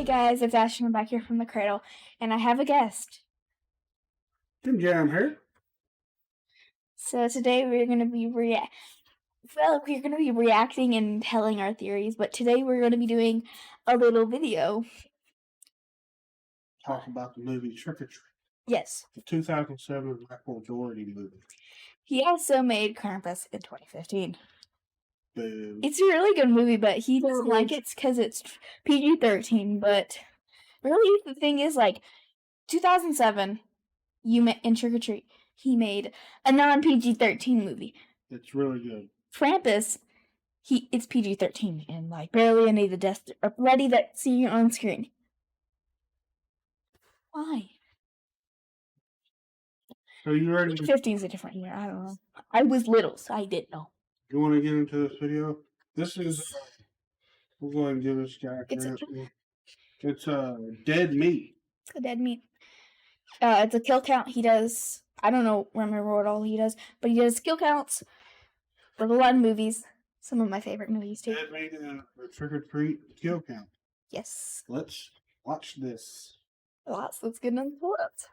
guys, it's Ashton. I'm back here from the cradle, and I have a guest. Yeah, I'm here. So today we're gonna be reacting and telling our theories, but today we're gonna be doing a little video. Talk about the movie Trick or Treat, Yes. the 2007 Michael Dougherty movie. He also made Krampus in 2015. Boo. It's a really good movie, but he doesn't like it because it's PG-13. But really, the thing is, like, 2007, in Trick or Treat, he made a non-PG-13 movie. It's really good. Krampus, it's PG-13 and like barely any of the deaths are bloody that see you on screen. Why? So you ready? 15 is a different year. I don't know. I was little, so I didn't know. You want to get into this video? This is. We'll go ahead and give this guy. It's dead meat. It's a dead meat. It's a kill count. He does. I don't remember what all he does, but he does kill counts for a lot of movies. Some of my favorite movies too. Dead meat and a Trick or Treat kill count. Yes. Let's watch this. Let's get into it.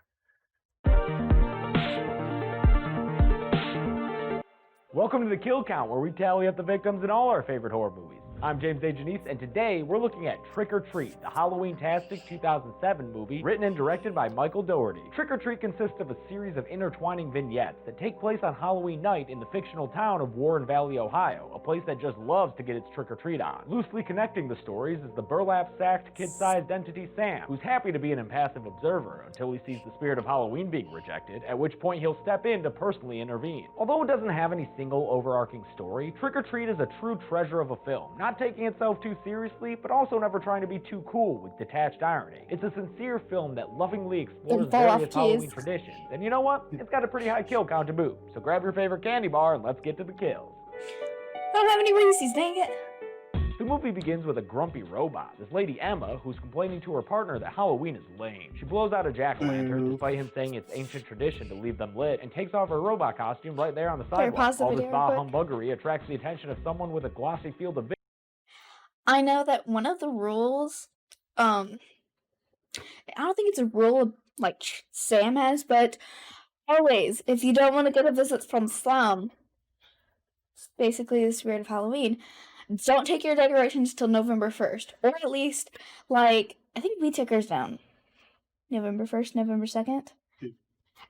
Welcome to the Kill Count, where we tally up the victims in all our favorite horror movies. I'm James A. Janice, and today we're looking at Trick or Treat, the Halloween-tastic 2007 movie written and directed by Michael Dougherty. Trick or Treat consists of a series of intertwining vignettes that take place on Halloween night in the fictional town of Warren Valley, Ohio, a place that just loves to get its trick-or-treat on. Loosely connecting the stories is the burlap-sacked, kid-sized entity Sam, who's happy to be an impassive observer until he sees the spirit of Halloween being rejected, at which point he'll step in to personally intervene. Although it doesn't have any single overarching story, Trick or Treat is a true treasure of a film, not taking itself too seriously, but also never trying to be too cool with detached irony. It's a sincere film that lovingly explores various Halloween traditions, and you know what? It's got a pretty high kill count to boot, so grab your favorite candy bar and let's get to the kills. I don't have any Reese's, dang it. The movie begins with a grumpy robot, this lady Emma, who's complaining to her partner that Halloween is lame. She blows out a jack-o'-lantern despite him saying it's ancient tradition to leave them lit, and takes off her robot costume right there on the sidewalk. All this bah-humbuggery attracts the attention of someone with a glossy field of vision. I know that one of the rules, I don't think it's a rule like Sam has, but always, if you don't want to get a visit from Sam, basically the spirit of Halloween, don't take your decorations till November 1st. Or at least, like, I think we took ours down November 1st, November 2nd.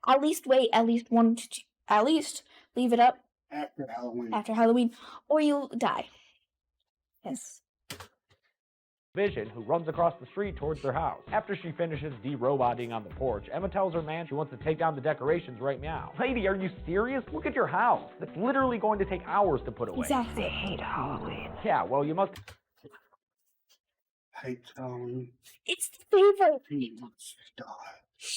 At least wait at least leave it up after Halloween, or you'll die. Yes. Vision, who runs across the street towards their house. After she finishes de-roboting on the porch, Emma tells her man she wants to take down the decorations right now. Lady, are you serious? Look at your house. It's literally going to take hours to put away. Exactly. I hate Halloween. Yeah, well, you must... Hate Halloween. It's the favorite. He wants to die.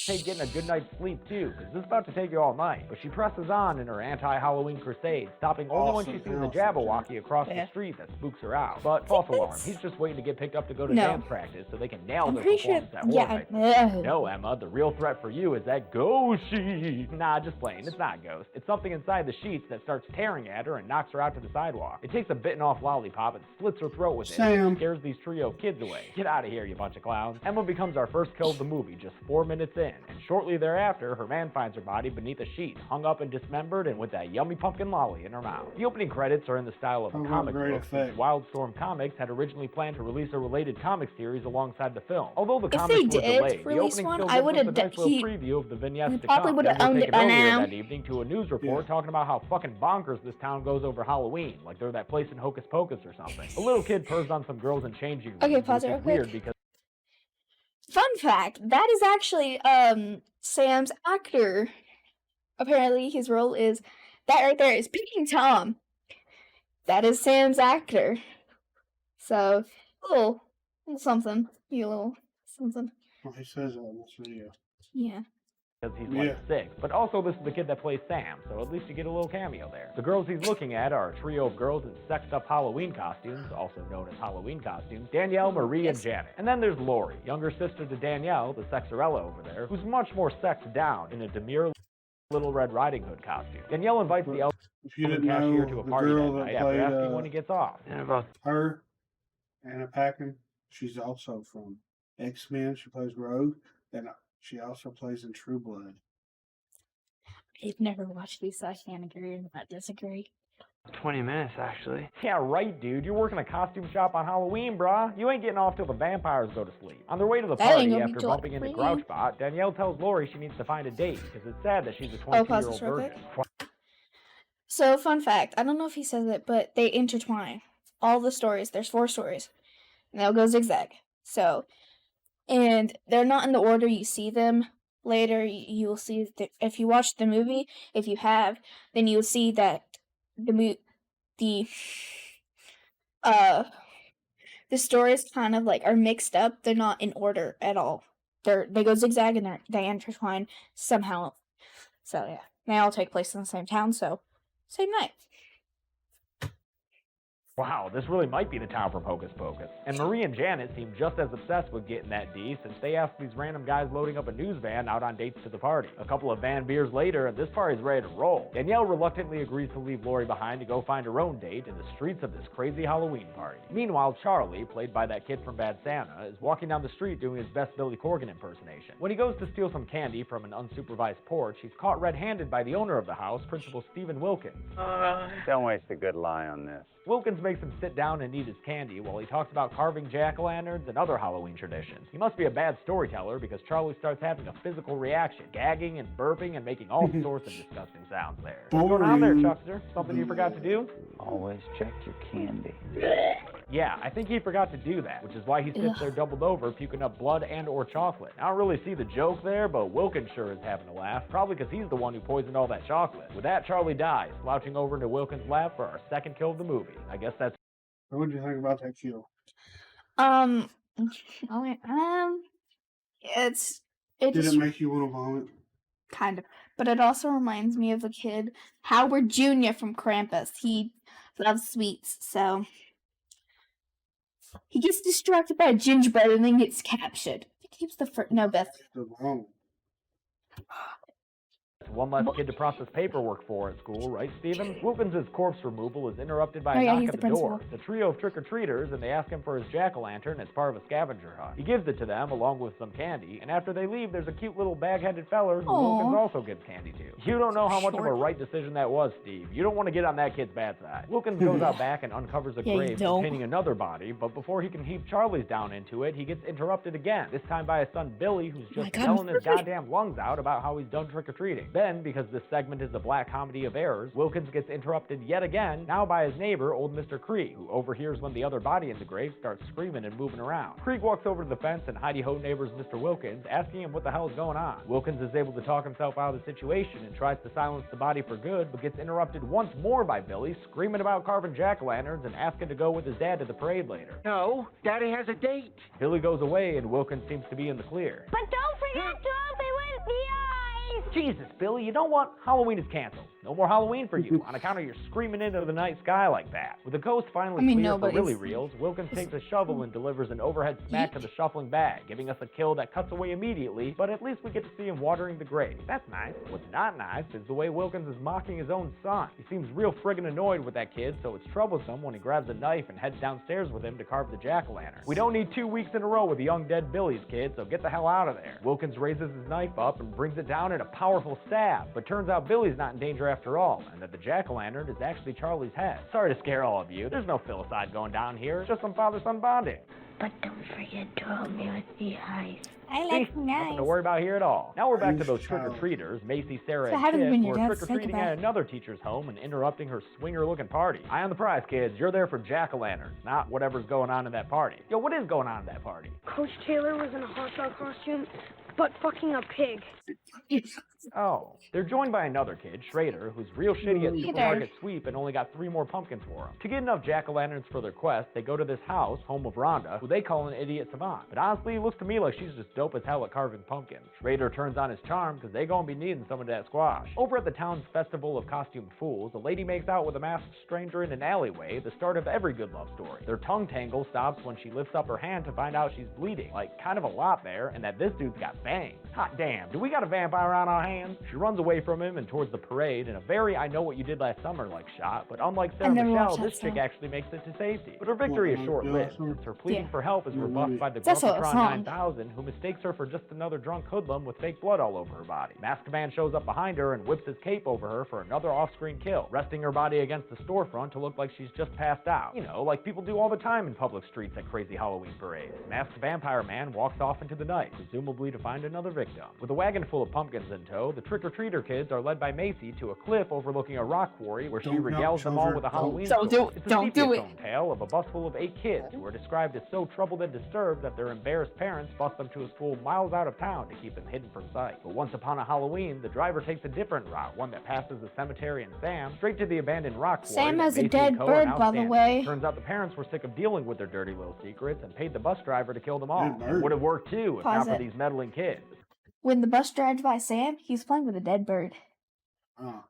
Hey, getting a good night's sleep too, because this is about to take you all night. But she presses on in her anti-Halloween crusade, stopping only when she sees a Jabberwocky across the street that spooks her out. But false alarm, he's just waiting to get picked up to go to dance practice so they can nail their performance at horror. No, Emma, the real threat for you is that ghost sheet. Nah, just playing, it's not a ghost. It's something inside the sheets that starts tearing at her and knocks her out to the sidewalk. It takes a bitten off lollipop and slits her throat with it and scares these trio of kids away. Get out of here, you bunch of clowns. Emma becomes our first kill of the movie just 4 minutes in, and shortly thereafter, her man finds her body beneath a sheet, hung up and dismembered, and with that yummy pumpkin lolly in her mouth. The opening credits are in the style of a comic book, since Wildstorm Comics had originally planned to release a related comic series alongside the film. Although the comics were delayed, the opening still gives us a nice little preview of the vignettes to come. Then we're taken earlier that evening to a news report talking about how fucking bonkers this town goes over Halloween, like they're that place in Hocus Pocus or something. A little kid purrs on some girls in changing rooms, okay, pause which is weird because... Fun fact, that is actually Sam's actor. Apparently his role is that right there is Peeping Tom. That is Sam's actor. So a little something. You a little something. Well, he says that in this video. Yeah. Because he's like 6. But also this is the kid that plays Sam, so at least you get a little cameo there. The girls he's looking at are a trio of girls in sexed up Halloween costumes, also known as Halloween costumes, Danielle, Marie, and Janet. And then there's Lori, younger sister to Danielle, the sexerella over there, who's much more sexed down in a demure Little Red Riding Hood costume. Danielle invites the elderly cashier to a party that night after asking when he gets off. Her, Anna Paquin, she's also from X-Men. She plays Rogue, and she also plays in True Blood. I've never watched these, so I can't agree or not disagree. 20 minutes, actually. Yeah, right, dude. You're working a costume shop on Halloween, brah. You ain't getting off till the vampires go to sleep. On their way to the That party, ain't gonna be after till, like, bumping into 3 Grouchbot, Danielle tells Lori she needs to find a date because it's sad that she's a Oh, pause 22-year-old this real quick. virgin. So, fun fact, I don't know if he says it, but they intertwine. All the stories, there's 4 stories. And they'll go zigzag. So, and they're not in the order you see them. Later, you will see, if you watch the movie, if you have, then you'll see that the stories kind of like are mixed up. They're not in order at all. They go zigzag and they intertwine somehow. So yeah, they all take place in the same town. So same night. Wow, this really might be the town from Hocus Pocus. And Marie and Janet seem just as obsessed with getting that D since they asked these random guys loading up a news van out on dates to the party. A couple of van beers later, and this party's ready to roll. Danielle reluctantly agrees to leave Lori behind to go find her own date in the streets of this crazy Halloween party. Meanwhile, Charlie, played by that kid from Bad Santa, is walking down the street doing his best Billy Corgan impersonation. When he goes to steal some candy from an unsupervised porch, he's caught red-handed by the owner of the house, Principal Stephen Wilkins. Don't waste a good lie on this. Wilkins makes him sit down and eat his candy while he talks about carving jack-o'-lanterns and other Halloween traditions. He must be a bad storyteller because Charlie starts having a physical reaction, gagging and burping and making all sorts of disgusting sounds there. What's going on there, Chuckster? Something you forgot to do? Always check your candy. Yeah, I think he forgot to do that, which is why he sits there doubled over, puking up blood and or chocolate. I don't really see the joke there, but Wilkins sure is having a laugh, probably because he's the one who poisoned all that chocolate. With that, Charlie dies, slouching over into Wilkins' lap for our second kill of the movie. I guess that's... What did you think about that kill? It Did just it make you want to vomit? kind of, but it also reminds me of the kid Howard Jr. from Krampus. He loves sweets, so he gets distracted by a gingerbread and then gets captured. He keeps no, Beth. The wrong. one less kid to process paperwork for at school, right, Stephen? Wilkins' corpse removal is interrupted by Oh, a yeah, knock he's at the the door. principal. The trio of trick-or-treaters, and they ask him for his jack-o'-lantern as part of a scavenger hunt. He gives it to them, along with some candy, and after they leave, there's a cute little bag-headed feller who Aw. Wilkins also gives candy to. You don't know how much of a Short. right decision that was, Steve. You don't want to get on that kid's bad side. Wilkins goes out back and uncovers a Yeah, you grave don't. containing another body, but before he can heave Charlie's down into it, he gets interrupted again, this time by his son Billy, who's my just God, yelling his really? goddamn lungs out about how he's done trick-or-treating. Then, because this segment is a black comedy of errors, Wilkins gets interrupted yet again, now by his neighbor, old Mr. Krieg, who overhears when the other body in the grave starts screaming and moving around. Krieg walks over to the fence and Heidi-Ho neighbors Mr. Wilkins, asking him what the hell is going on. Wilkins is able to talk himself out of the situation and tries to silence the body for good, but gets interrupted once more by Billy, screaming about carving jack-o'-lanterns and asking to go with his dad to the parade later. No, Daddy has a date. Billy goes away and Wilkins seems to be in the clear. But don't forget to open with the eyes! Jesus, Billy, you know what? Halloween is canceled. No more Halloween for you, on account of your screaming into the night sky like that. With the coast finally clear for nobody's- Willy reels, Wilkins takes a shovel and delivers an overhead smack to the shuffling bag, giving us a kill that cuts away immediately, but at least we get to see him watering the grave. That's nice. What's not nice is the way Wilkins is mocking his own son. He seems real friggin' annoyed with that kid, so it's troublesome when he grabs a knife and heads downstairs with him to carve the jack-o'-lantern. We don't need 2 weeks in a row with a young dead Billy's kid, so get the hell out of there. Wilkins raises his knife up and brings it down in a powerful stab, but turns out Billy's not in danger after all, and that the jack-o'-lantern is actually Charlie's head. Sorry to scare all of you. There's no filicide going down here. It's just some father-son bonding. But don't forget to open with the eyes. I See? like Nothing knives. to worry about here at all. Now we're back to Nice those child. trick-or-treaters, Macy, Sarah, So and haven't Chip, been who your are dad's trick-or-treating psychopath. at another teacher's home and interrupting her swinger-looking party. Eye on the prize, kids. You're there for jack-o'-lanterns, not whatever's going on in that party. Yo, what is going on in that party? Coach Taylor was in a hot dog costume, but fucking a pig. Oh, they're joined by another kid, Schrader, who's real shitty at Hey, supermarket sweep and only got 3 more pumpkins for him. To get enough jack-o'-lanterns for their quest, they go to this house, home of Rhonda, who they call an idiot savant. But honestly, it looks to me like she's just dope as hell at carving pumpkins. Schrader turns on his charm because they gonna be needing some of that squash. Over at the town's Festival of Costumed Fools, a lady makes out with a masked stranger in an alleyway, the start of every good love story. Their tongue tangle stops when she lifts up her hand to find out she's bleeding, like kind of a lot there, and that this dude's got bangs. Hot damn, do we got a vampire on our hands. She runs away from him and towards the parade in a very I know what you did last summer like shot, but unlike I Sarah never Michelle, watched that this chick song. actually makes it to safety. But her victory is What, short-lived, yeah, since her pleading Yeah. for help is Yeah, rebuffed maybe. by the That's also a Grumpatron song. 9000, who mistakes her for just another drunk hoodlum with fake blood all over her body. Masked Man shows up behind her and whips his cape over her for another off-screen kill, resting her body against the storefront to look like she's just passed out. You know, like people do all the time in public streets at crazy Halloween parades. Masked Vampire Man walks off into the night, presumably to find another victim. With a wagon full of pumpkins in tow, the trick-or-treater kids are led by Macy to a cliff overlooking a rock quarry where she Don't regales them all children. with a Don't. Halloween Don't story. do it. It's a Don't do sepia it. tone tale of a bus full of 8 kids who are described as so troubled and disturbed that their embarrassed parents bus them to a school miles out of town to keep them hidden from sight. But once upon a Halloween, the driver takes a different route, one that passes the cemetery and Sam straight to the abandoned rock quarry. Sam that has a Macy and dead Co. are bird, now by the standing. way. Turns out the parents were sick of dealing with their dirty little secrets and paid the bus driver to kill them all. Dead bird. Would have worked too if not Pause for it. these meddling kids. When the bus drives by Sam, he's playing with a dead bird. Ah,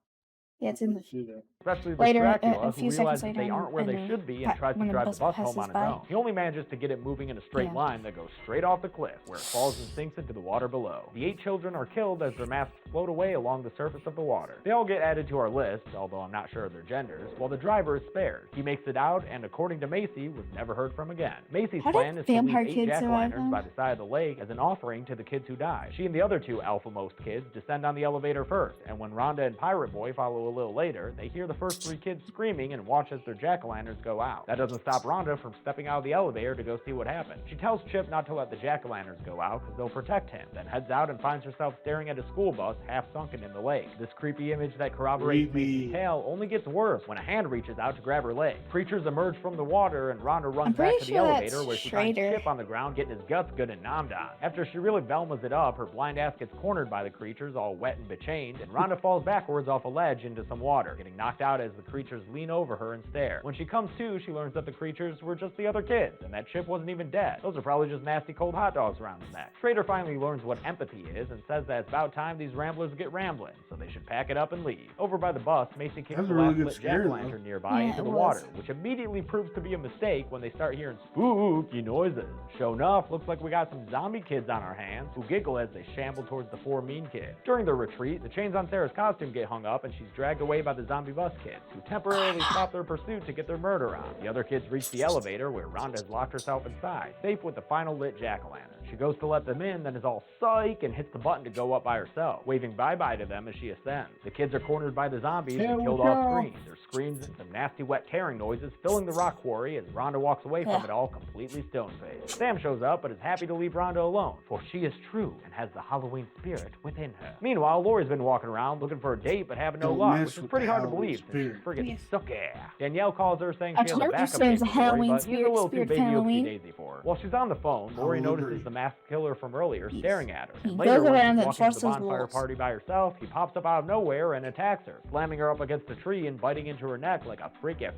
Yeah, it's in the see that. Especially this Later, Dracula, a who few seconds realizes later they aren't where in they the should be pa- and tries to when the drive bus the bus passes home on his by. own. He only manages to get it moving in a straight Yeah. line that goes straight off the cliff, where it falls and sinks into the water below. The 8 children are killed as their masks float away along the surface of the water. They all get added to our list, although I'm not sure of their genders, while the driver is spared. He makes it out, and according to Macy, was never heard from again. Macy's How did plan is to leave vampire 8 kids survive jack-o'-lanterns them? by the side of the lake as an offering to the kids who died. She and the other 2 alpha-most kids descend on the elevator first, and when Rhonda and Pirate Boy follow a little later, they hear the first 3 kids screaming and watch as their jack-o'-lanterns go out. That doesn't stop Rhonda from stepping out of the elevator to go see what happened. She tells Chip not to let the jack-o'-lanterns go out because they'll protect him, then heads out and finds herself staring at a school bus half sunken in the lake. This creepy image that corroborates Creepy. Macy's tale only gets worse when a hand reaches out to grab her leg. Creatures emerge from the water and Rhonda runs I'm back pretty to the sure that's elevator where she finds Schrader. Chip on the ground getting his guts good and nommed on. After she really Velmas it up, her blind ass gets cornered by the creatures all wet and bechained, and Rhonda falls backwards off a ledge into some water, getting knocked out as the creatures lean over her and stare. When she comes to, she learns that the creatures were just the other kids, and that Chip wasn't even dead. Those are probably just nasty cold hot dogs around his neck. Schrader finally learns what empathy is and says that it's about time these ramblers get rambling, so they should pack it up and leave. Over by the bus, Macy kicks That's the a really last good lit scare, jack-o'-lantern nearby Yeah, into it the was. water, which immediately proves to be a mistake when they start hearing spooky noises. Sure enough, looks like we got some zombie kids on our hands who giggle as they shamble towards the 4 mean kids. During the retreat, the chains on Sarah's costume get hung up and she's dragged away by the zombie bus kids, who temporarily stop their pursuit to get their murder on. The other kids reach the elevator where Rhonda has locked herself inside, safe with the final lit jack-o'-lantern. She goes to let them in, then is all psych and hits the button to go up by herself, waving bye-bye to them as she ascends. The kids are cornered by the zombies Here and we killed go. off screen, their screams and some nasty wet tearing noises filling the rock quarry as Rhonda walks away from Yeah. it all completely stone-faced. Sam shows up but is happy to leave Rhonda alone, for she is true and has the Halloween spirit within her. Meanwhile, Lori's been walking around looking for a date but having no Don't luck, mess which is with pretty the hard to Halloween believe since she's spirit. friggin' Yes. sucky. Danielle calls her saying I she has a told you backup Sam's date a for Lori, Halloween but he's a little too spirit baby Halloween. oopsie-daisy for her. While she's on the phone, Lori Halloween. notices the masked killer from earlier staring at her. He And later, goes when around she's and walking to the enforces bonfire rules. party by herself, he pops up out of nowhere and attacks her, slamming her up against a tree and biting into her neck like a freaky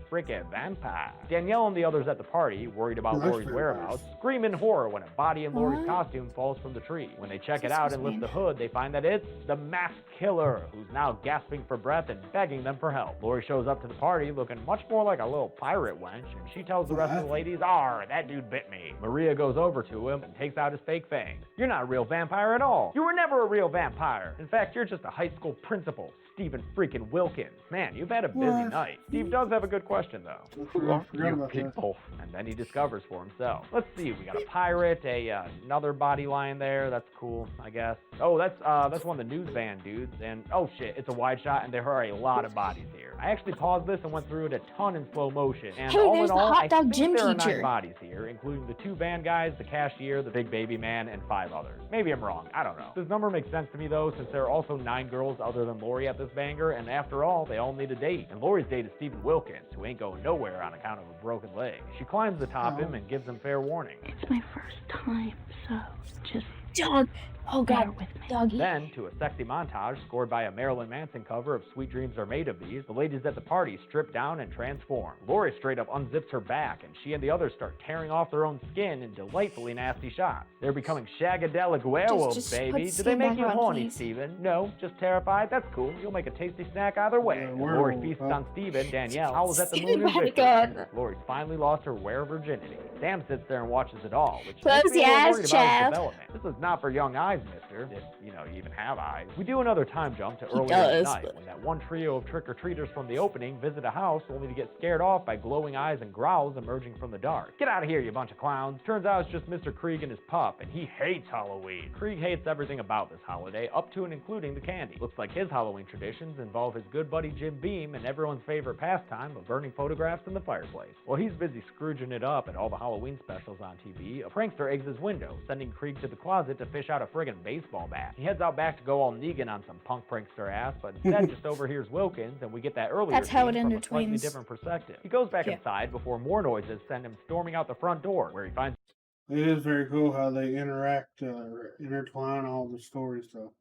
vampire. Danielle and the others at the party, worried about That's Lori's very whereabouts, nice. scream in horror when a body in Lori's What? costume falls from the tree. When they check it This out was and lift mean. the hood, they find that it's the masked killer, who's now gasping for breath and begging them for help. Lori shows up to the party looking much more like a little pirate wench, and she tells the rest of the ladies, "Arr, that dude bit me." Maria goes over to him and takes out his fake fangs. "You're not a real vampire at all. You were never a real vampire. In fact, you're just a high school principal, Stephen freaking Wilkins. Man, you've had a busy What? night." Steve does have a good question, though. I forgot about that. People. And then he discovers for himself. Let's see, we got a pirate, another body lion there. That's cool, I guess. Oh, that's one of the news van dudes. And oh shit, it's a wide shot, and there are a lot of bodies here. I actually paused this and went through it a ton in slow motion. And Hey, all there's in the all, hot I dog think gym there are 9 teacher. bodies here, including the 2 van guys, the cashier, the big baby man, and 5 others. Maybe I'm wrong. I don't know. This number makes sense to me though, since there are also 9 girls other than Lori at this banger, and after all, they all need a date. And Lori's date is Stephen Wilkins, who ain't going nowhere on account of a broken leg. She climbs atop him and gives him fair warning. It's my first time, so just Dog. Oh bear god, with me. doggy. Then, to a sexy montage scored by a Marilyn Manson cover of Sweet Dreams Are Made of These, the ladies at the party strip down and transform. Lori straight up unzips her back, and she and the others start tearing off their own skin in delightfully nasty shots. They're becoming shagadelic werewolves, just baby. put Do they skin make back you on, horny, please. Steven? No, just terrified? That's cool. You'll make a tasty snack either way. Yeah, And Lori werewolf, feasts huh? on Steven. Danielle howls at the Steven moon in back victory. on. Lori's finally lost her were virginity. Sam sits there and watches it all, which Close makes me your a little eyes, worried about his child. development. This is not for young eyes, eyes, mister. If, you even have eyes. We do another time jump to He earlier does, at night but- when that one trio of trick-or-treaters from the opening visit a house only to get scared off by glowing eyes and growls emerging from the dark. Get out of here, you bunch of clowns. Turns out it's just Mr. Krieg and his pup, and he hates Halloween. Krieg hates everything about this holiday, up to and including the candy. Looks like his Halloween traditions involve his good buddy Jim Beam and everyone's favorite pastime of burning photographs in the fireplace. While he's busy scrooging it up at all the Halloween specials on TV, a prankster eggs his window, sending Krieg to the closet to fish out a friggin' baseball bat. He heads out back to go all Negan on some punk prankster ass, but instead just overhears Wilkins, and we get that earlier That's how scene it from a slightly intertwines. different perspective. He goes back Yeah. inside before more noises send him storming out the front door, where he finds It is very cool how they interact, intertwine all the stories, though.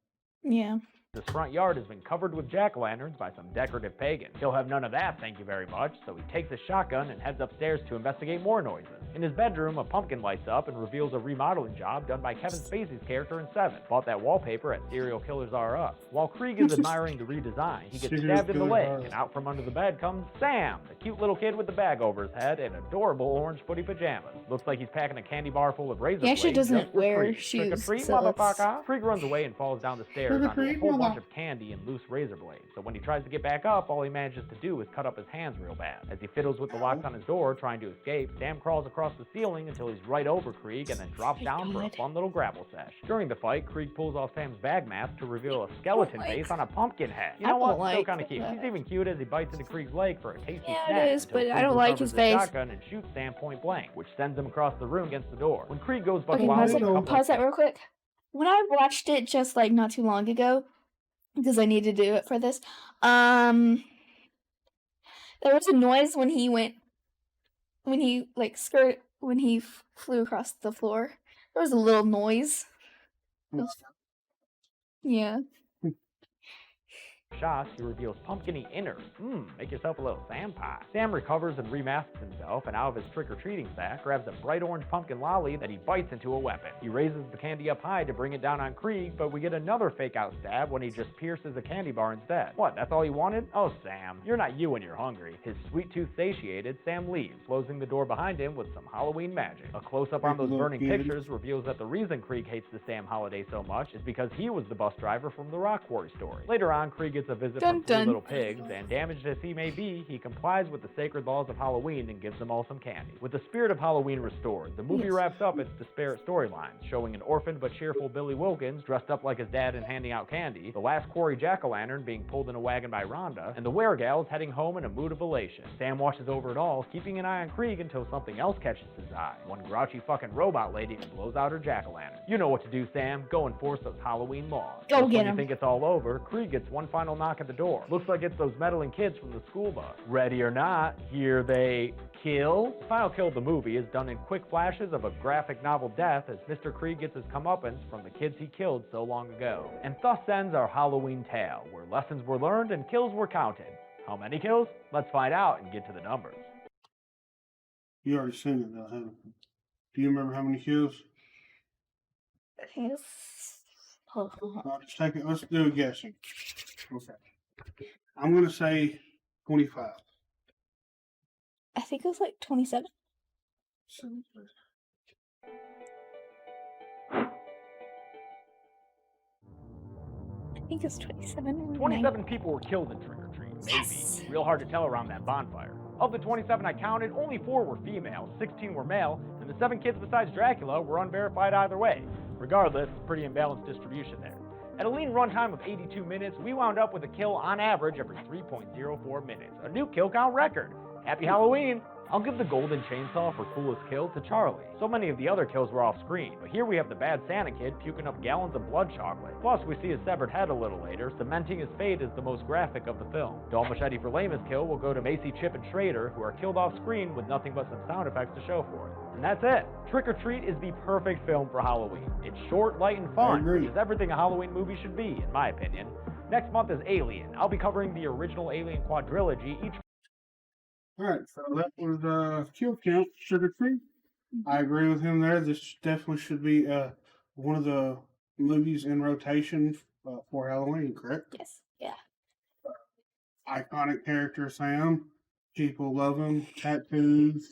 Yeah. his front yard has been covered with jack-o'-lanterns by some decorative pagans. He'll have none of that, thank you very much, so he takes his shotgun and heads upstairs to investigate more noises. In his bedroom, a pumpkin lights up and reveals a remodeling job done by Kevin Spacey's character in Seven. Bought that wallpaper at Serial Killers R Us. While Krieg is admiring the redesign, he gets Serial stabbed in the Killers leg, R Us. and out from under the bed comes Sam, the cute little kid with the bag over his head and adorable orange footy pajamas. Looks like he's packing a candy bar full of razor He actually blades doesn't just for wear Krieg. shoes, Trick-or-treat, so that's- motherfucker. Krieg runs away and falls down the stairs onto a Trick-or-treat, whole bunch mother- of candy and loose razor blades. So when he tries to get back up, all he manages to do is cut up his hands real bad. As he fiddles with the locks on his door, trying to escape, Sam crawls across the ceiling until he's right over Krieg and then drops my down for a God. fun little grapple sesh. During the fight, Krieg pulls off Sam's bag mask to reveal a skeleton like- face on a pumpkin head. You I know what? don't Still like kind of cute. that. He's even cute as he bites into Krieg's leg for a tasty Yeah, it snack. is, until but I Krieg don't like recovers his face. shotgun and shoots Sam point blank, which sends him across the room against the door. When Krieg goes buck Okay, wild, pause a that, couple of pause that real quick. When I watched it just like not too long ago, because I need to do it for this, there was a noise when he flew across the floor. There was a little noise. Yeah. shots, he reveals pumpkin-y innards. Make yourself a little Sam pie. Sam recovers and remasks himself, and out of his trick-or-treating sack grabs a bright orange pumpkin lolly that he bites into a weapon. He raises the candy up high to bring it down on Krieg, but we get another fake-out stab when he just pierces a candy bar instead. What, that's all you wanted? Oh, Sam, you're not you when you're hungry. His sweet tooth satiated, Sam leaves, closing the door behind him with some Halloween magic. A close-up on those burning pictures reveals that the reason Krieg hates the Sam holiday so much is because he was the bus driver from the Rock Quarry story. Later on, Krieg gets a visit Dun, from three dun. little pigs, and damaged as he may be, he complies with the sacred laws of Halloween and gives them all some candy. With the spirit of Halloween restored, the movie Yes. wraps up its disparate storylines, showing an orphaned but cheerful Billy Wilkins dressed up like his dad and handing out candy, the last quarry jack-o'-lantern being pulled in a wagon by Rhonda, and the weregals heading home in a mood of elation. Sam watches over it all, keeping an eye on Krieg until something else catches his eye. One grouchy fucking robot lady who blows out her jack-o'-lantern. You know what to do, Sam. Go enforce those Halloween laws. Go Just get when you 'em. think it's all over, Krieg gets one final knock at the door. Looks like it's those meddling kids from the school bus. Ready or not, here they kill. The final kill of the movie is done in quick flashes of a graphic novel death as Mr. Krieg gets his comeuppance from the kids he killed so long ago. And thus ends our Halloween tale, where lessons were learned and kills were counted. How many kills? Let's find out and get to the numbers. You already seen it, though, haven't you? Do you remember how many kills? I think it's... Hold on. Just take it. Let's do a guessing. Okay. I'm gonna say 25. I think it was like 27. I think it's 27. 27 people were killed in Trick or Treat. Maybe. Yes. Real hard to tell around that bonfire. Of the 27 I counted, only 4 were female, 16 were male, and the 7 kids besides Dracula were unverified either way. Regardless, pretty imbalanced distribution there. At a lean runtime of 82 minutes, we wound up with a kill on average every 3.04 minutes. A new kill count record. Happy Halloween! I'll give the golden chainsaw for coolest kill to Charlie. So many of the other kills were off screen, but here we have the bad Santa kid puking up gallons of blood chocolate. Plus, we see his severed head a little later, cementing his fate as the most graphic of the film. Doll Machete for lamest kill will go to Macy, Chip, and Schrader, who are killed off screen with nothing but some sound effects to show for it. And that's it. Trick or Treat is the perfect film for Halloween. It's short, light, and fun, agree. which is everything a Halloween movie should be, in my opinion. Next month is Alien. I'll be covering the original Alien quadrilogy, each Alright, so that was kill count, Trick or Treat. I agree with him there. This definitely should be one of the movies in rotation for Halloween, correct? Yes. Yeah. Iconic character Sam. People love him. Tattoos.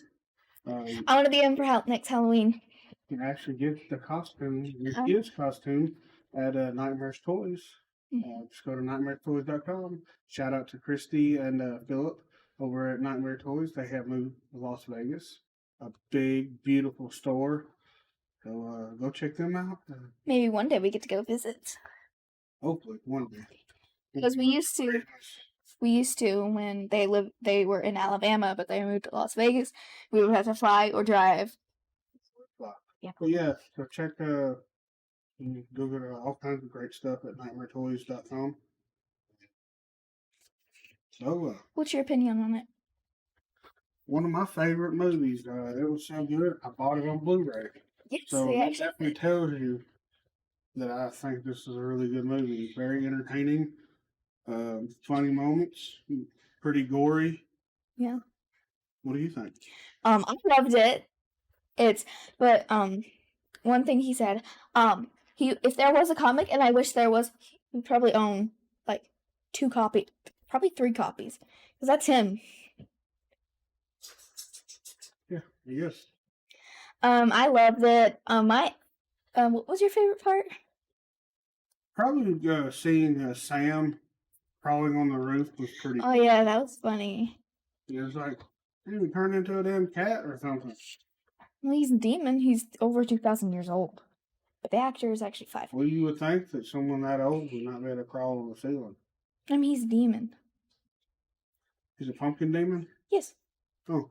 You I want to be in for next Halloween. can actually get the costume, Oh. his costume, at Nightmares Toys. Just go to nightmaretoys.com. Shout out to Christy and Philip over at Nightmare Toys. They have moved to Las Vegas. A big, beautiful store. So go check them out. Maybe one day we get to go visit. Hopefully, one day. Because we used to when they were in Alabama, but they moved to Las Vegas. We would have to fly or drive. Yeah. But yeah, so check you can go to all kinds of great stuff at nightmaretoys.com. So What's your opinion on it? one of my favorite movies. It was so good, I bought it on Blu-ray. Yes, So they that actually definitely did. tells you that I think this is a really good movie. Very entertaining, funny moments, pretty gory. Yeah. What do you think? I loved it. But one thing he said, if there was a comic, and I wish there was, he'd probably own like 2 copies, probably 3 copies, because that's him. Yeah, yes. I loved it. What was your favorite part? Probably seeing Sam crawling on the roof was pretty. Oh yeah, that was funny. It was like he would turn into a damn cat or something. Well, he's a demon. He's over 2,000 years old, but the actor is actually 5. Well, you would think that someone that old would not be able to crawl on the ceiling. I mean, he's a demon. He's a pumpkin demon. Yes. Oh,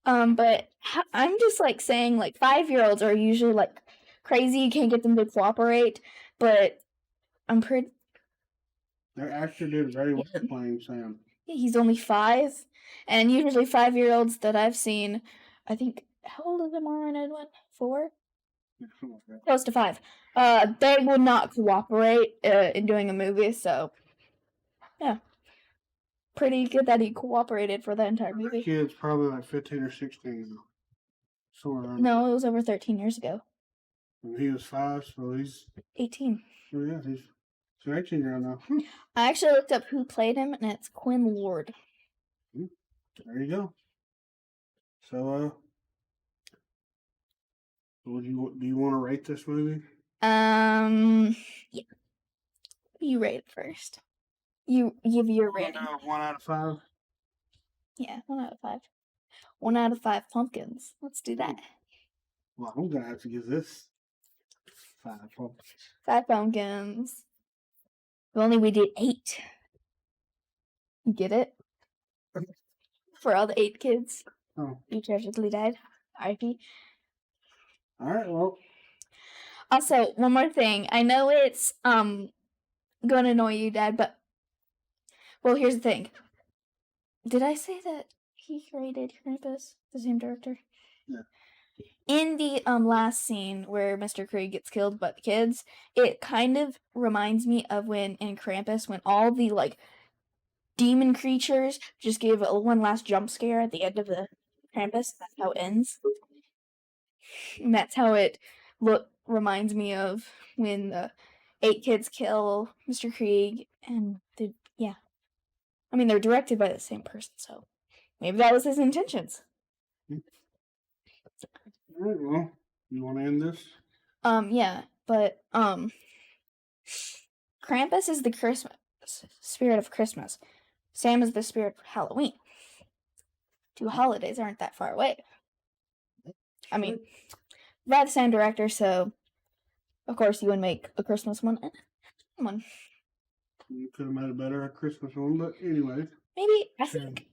But I'm just like saying, like 5-year-olds are usually like crazy. You can't get them to cooperate, but I'm pretty. that actor did very well playing Sam. He's only 5, and usually 5-year-olds that I've seen, I think, how old is Amara and Edwin? 4? Something like that. Close to 5. They would not cooperate in doing a movie, so yeah, pretty good that he cooperated for the entire That movie. kid's probably like 15 or 16 now. Somewhere around. No, it was over 13 years ago. And he was 5, so he's 18. oh yeah, he's 18 year old now. I actually looked up who played him, and it's Quinn Lord. There you go. So do you want to rate this movie? Yeah. You rate it first. You give your rating. 1 out of 5. Yeah, 1 out of 5. 1 out of 5 pumpkins. Let's do that. Well, I'm gonna have to give this 5 pumpkins. 5 pumpkins. If only we did 8. You get it? For all the 8 kids Oh, who tragically died. R.I.P. all right. Well, Also, one more thing. I know it's gonna annoy you, Dad, but well, here's the thing. Did I say that he created Krampus, the same director? Yeah. In the last scene where Mr. Krieg gets killed by the kids, it kind of reminds me of when in Krampus, when all the like demon creatures just give one last jump scare at the end of the Krampus. That's how it ends. And that's how it reminds me of when the 8 kids kill Mr. Krieg, and yeah. I mean, they're directed by the same person, so maybe that was his intentions. all right. Well, you want to end this? Yeah, but Krampus is the Christmas spirit of Christmas. Sam is the spirit of Halloween. 2 holidays aren't that far away. I mean, by the same director, so of course you would make a Christmas one and a one. You could have made a better Christmas one, but anyways. Maybe I think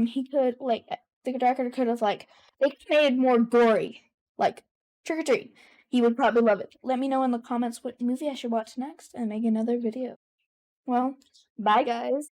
he could like the director could have like they could have made it more gory, like Trick or Treat. He would probably love it. Let me know in the comments what movie I should watch next and make another video. Well, bye guys.